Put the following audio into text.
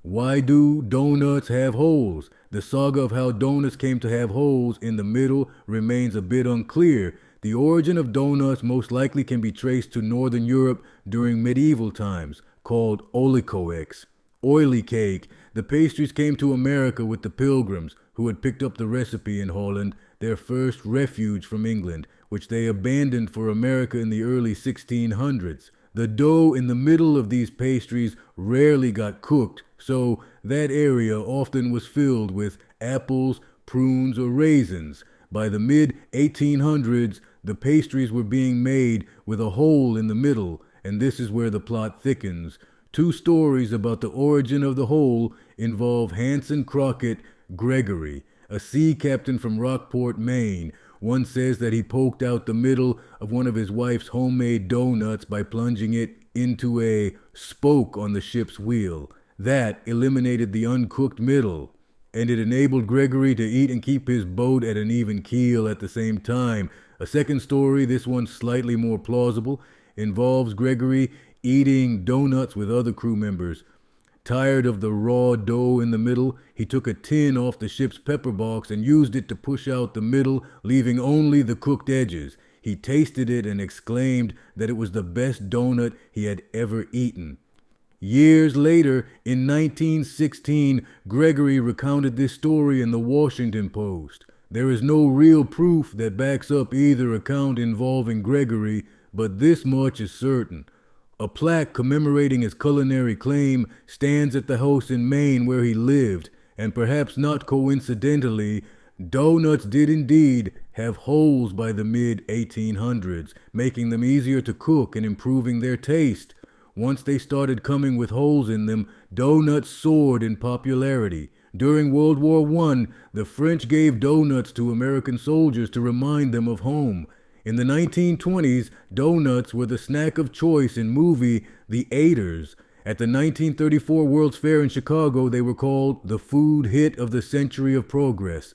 Why do donuts have holes? The saga of how donuts came to have holes in the middle remains a bit unclear. The origin of donuts most likely can be traced to Northern Europe during medieval times, called olicoex, oily cake. The pastries came to America with the Pilgrims, who had picked up the recipe in Holland, their first refuge from England, which they abandoned for America in the early 1600s. The dough in the middle of these pastries rarely got cooked, so that area often was filled with apples, prunes, or raisins. By the mid 1800s, the pastries were being made with a hole in the middle, and this is where the plot thickens. Two stories about the origin of the hole involve Hanson Crockett Gregory, a sea captain from Rockport, Maine. One says that he poked out the middle of one of his wife's homemade doughnuts by plunging it into a spoke on the ship's wheel. That eliminated the uncooked middle, and it enabled Gregory to eat and keep his boat at an even keel at the same time. A second story, this one slightly more plausible, involves Gregory eating doughnuts with other crew members. Tired of the raw dough in the middle, he took a tin off the ship's pepper box and used it to push out the middle, leaving only the cooked edges. He tasted it and exclaimed that it was the best doughnut he had ever eaten. Years later, in 1916, Gregory recounted this story in the Washington Post. There is no real proof that backs up either account involving Gregory, but this much is certain. A plaque commemorating his culinary claim stands at the house in Maine where he lived, and perhaps not coincidentally, doughnuts did indeed have holes by the mid-1800s, making them easier to cook and improving their taste. Once they started coming with holes in them, doughnuts soared in popularity. During World War I, the French gave doughnuts to American soldiers to remind them of home. In the 1920s, doughnuts were the snack of choice in movie The Aiders. At the 1934 World's Fair in Chicago, they were called the food hit of the century of progress.